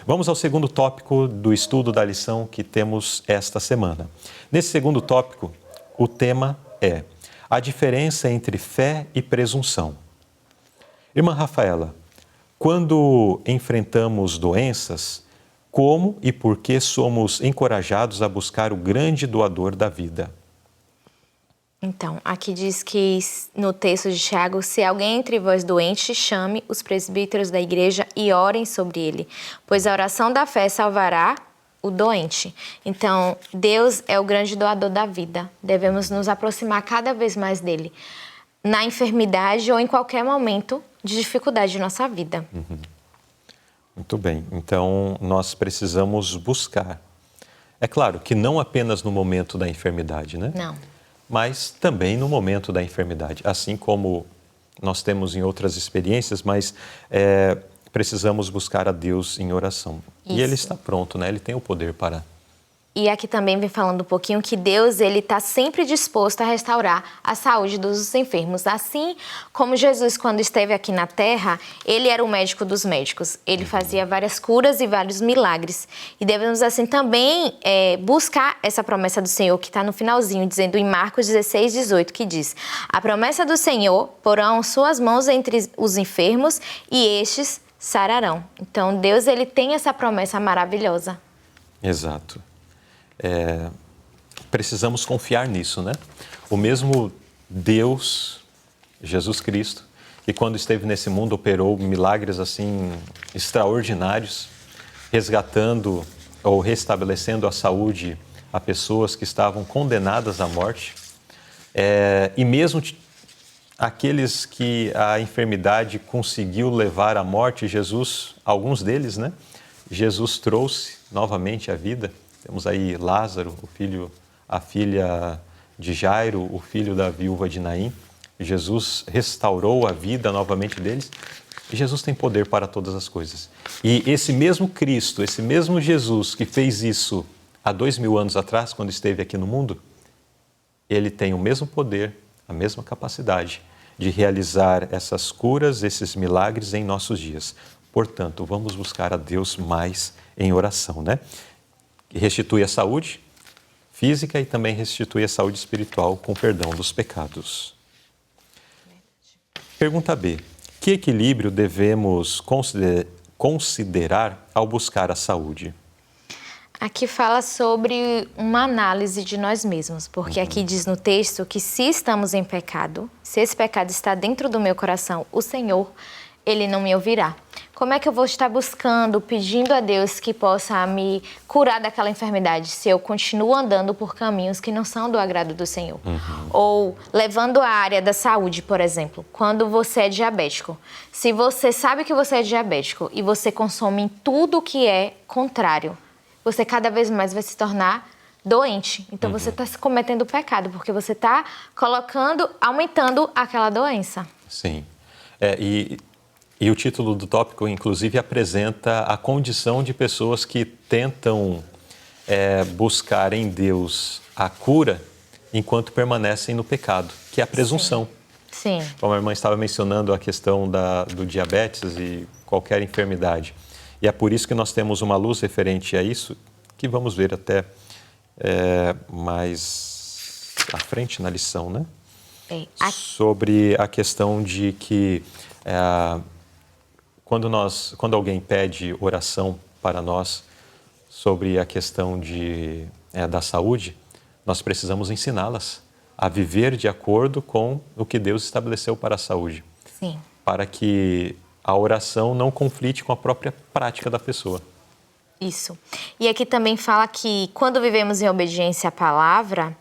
Vamos ao segundo tópico do estudo da lição que temos esta semana. Nesse segundo tópico, o tema é a diferença entre fé e presunção. Irmã Rafaela, quando enfrentamos doenças, como e por que somos encorajados a buscar o grande doador da vida? Então, aqui diz que no texto de Tiago, se alguém entre vós doente, chame os presbíteros da igreja e orem sobre ele, pois a oração da fé salvará o doente. Então, Deus é o grande doador da vida. Devemos nos aproximar cada vez mais dele, na enfermidade ou em qualquer momento de dificuldade de nossa vida. Muito bem, então nós precisamos buscar. É claro que não apenas no momento da enfermidade, né? Não. Mas também no momento da enfermidade, assim como nós temos em outras experiências, mas precisamos buscar a Deus em oração. Isso. E Ele está pronto, né? Ele tem o poder para... E aqui também vem falando um pouquinho que Deus, ele está sempre disposto a restaurar a saúde dos enfermos. Assim como Jesus, quando esteve aqui na Terra, ele era o médico dos médicos. Ele fazia várias curas e vários milagres. E devemos, assim, também buscar essa promessa do Senhor, que está no finalzinho, dizendo em Marcos 16, 18, que diz: a promessa do Senhor porão suas mãos entre os enfermos e estes sararão. Então, Deus, ele tem essa promessa maravilhosa. Exato. Precisamos confiar nisso, né? O mesmo Deus, Jesus Cristo, que quando esteve nesse mundo operou milagres assim extraordinários, resgatando ou restabelecendo a saúde a pessoas que estavam condenadas à morte. E mesmo aqueles que a enfermidade conseguiu levar à morte, Jesus, alguns deles, né? Jesus trouxe novamente a vida. Temos aí Lázaro, a filha de Jairo, o filho da viúva de Naim. Jesus restaurou a vida novamente deles. E Jesus tem poder para todas as coisas. E esse mesmo Cristo, esse mesmo Jesus que fez isso há 2000 anos atrás, quando esteve aqui no mundo, ele tem o mesmo poder, a mesma capacidade de realizar essas curas, esses milagres em nossos dias. Portanto, vamos buscar a Deus mais em oração, né? Que restitui a saúde física e também restitui a saúde espiritual com perdão dos pecados. Pergunta B. Que equilíbrio devemos considerar ao buscar a saúde? Aqui fala sobre uma análise de nós mesmos, porque aqui diz no texto que se estamos em pecado, se esse pecado está dentro do meu coração, o Senhor, Ele não me ouvirá. Como é que eu vou estar buscando, pedindo a Deus que possa me curar daquela enfermidade se eu continuo andando por caminhos que não são do agrado do Senhor? Ou levando a área da saúde, por exemplo, quando você é diabético. Se você sabe que você é diabético e você consome tudo que é contrário, você cada vez mais vai se tornar doente. Então você está cometendo pecado, porque você está aumentando aquela doença. Sim. E o título do tópico, inclusive, apresenta a condição de pessoas que tentam buscar em Deus a cura enquanto permanecem no pecado, que é a presunção. Sim. Como a irmã estava mencionando a questão do diabetes e qualquer enfermidade. E é por isso que nós temos uma luz referente a isso, que vamos ver até mais à frente na lição, né? Sobre a questão de que... Quando alguém pede oração para nós sobre a questão da saúde, nós precisamos ensiná-las a viver de acordo com o que Deus estabeleceu para a saúde. Sim. Para que a oração não conflite com a própria prática da pessoa. Isso. E aqui também fala que quando vivemos em obediência à palavra,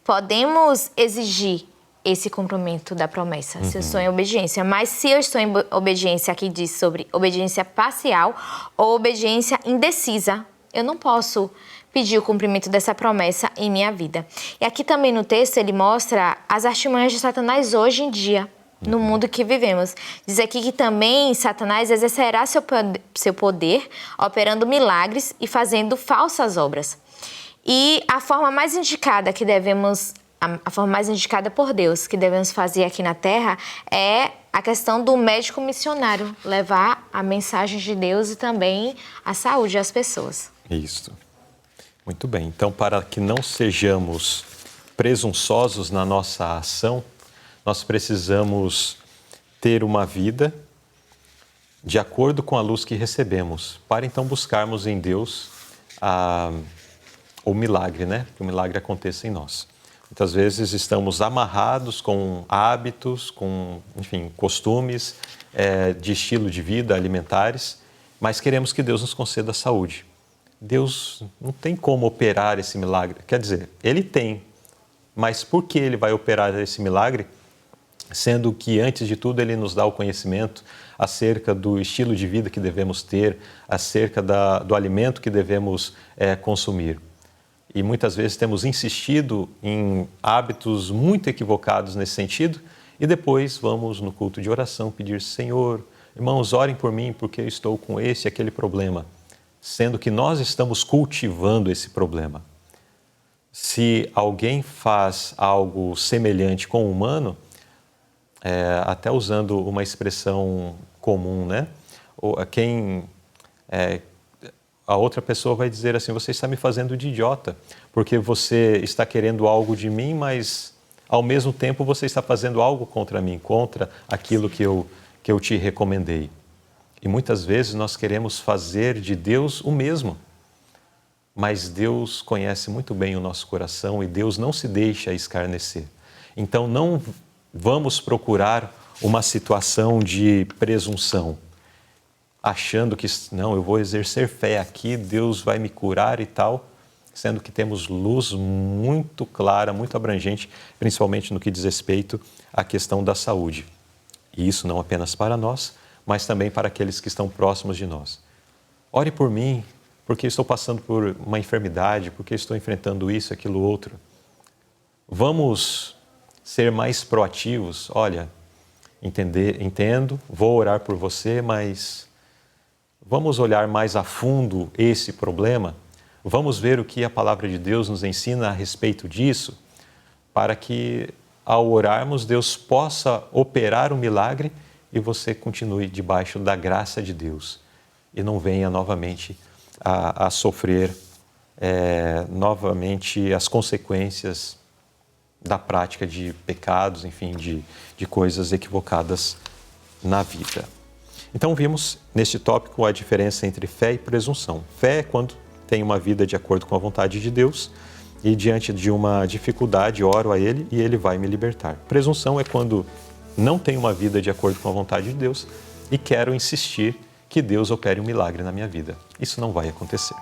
podemos exigir esse cumprimento da promessa, se eu estou em obediência. Mas se eu estou em obediência, aqui diz sobre obediência parcial ou obediência indecisa, eu não posso pedir o cumprimento dessa promessa em minha vida. E aqui também no texto ele mostra as artimanhas de Satanás hoje em dia, no mundo que vivemos. Diz aqui que também Satanás exercerá seu poder operando milagres e fazendo falsas obras. E a forma mais indicada que devemos a forma mais indicada por Deus que devemos fazer aqui na Terra é a questão do médico missionário, levar a mensagem de Deus e também a saúde às pessoas. Isso. Muito bem. Então, para que não sejamos presunçosos na nossa ação, nós precisamos ter uma vida de acordo com a luz que recebemos, para então buscarmos em Deus o milagre, né? Que o milagre aconteça em nós. Muitas vezes estamos amarrados com hábitos, com, enfim, costumes de estilo de vida alimentares, mas queremos que Deus nos conceda saúde. Deus não tem como operar esse milagre. Quer dizer, Ele tem, mas por que Ele vai operar esse milagre? Sendo que, antes de tudo, Ele nos dá o conhecimento acerca do estilo de vida que devemos ter, acerca do alimento que devemos consumir. E muitas vezes temos insistido em hábitos muito equivocados nesse sentido e depois vamos no culto de oração pedir: Senhor, irmãos, orem por mim porque eu estou com esse e aquele problema, sendo que nós estamos cultivando esse problema. Se alguém faz algo semelhante com o humano, até usando uma expressão comum, né? A outra pessoa vai dizer assim: você está me fazendo de idiota, porque você está querendo algo de mim, mas ao mesmo tempo você está fazendo algo contra mim, contra aquilo que eu te recomendei. E muitas vezes nós queremos fazer de Deus o mesmo, mas Deus conhece muito bem o nosso coração e Deus não se deixa escarnecer. Então não vamos procurar uma situação de presunção, achando que, não, eu vou exercer fé aqui, Deus vai me curar e tal, sendo que temos luz muito clara, muito abrangente, principalmente no que diz respeito à questão da saúde. E isso não apenas para nós, mas também para aqueles que estão próximos de nós. Ore por mim, porque estou passando por uma enfermidade, porque estou enfrentando isso, aquilo, outro. Vamos ser mais proativos. Olha, entendo, vou orar por você, mas vamos olhar mais a fundo esse problema, vamos ver o que a palavra de Deus nos ensina a respeito disso, para que, ao orarmos, Deus possa operar o milagre e você continue debaixo da graça de Deus e não venha novamente a sofrer novamente as consequências da prática de pecados, enfim, de coisas equivocadas na vida. Então vimos neste tópico a diferença entre fé e presunção. Fé é quando tem uma vida de acordo com a vontade de Deus e diante de uma dificuldade oro a Ele e Ele vai me libertar. Presunção é quando não tenho uma vida de acordo com a vontade de Deus e quero insistir que Deus opere um milagre na minha vida. Isso não vai acontecer.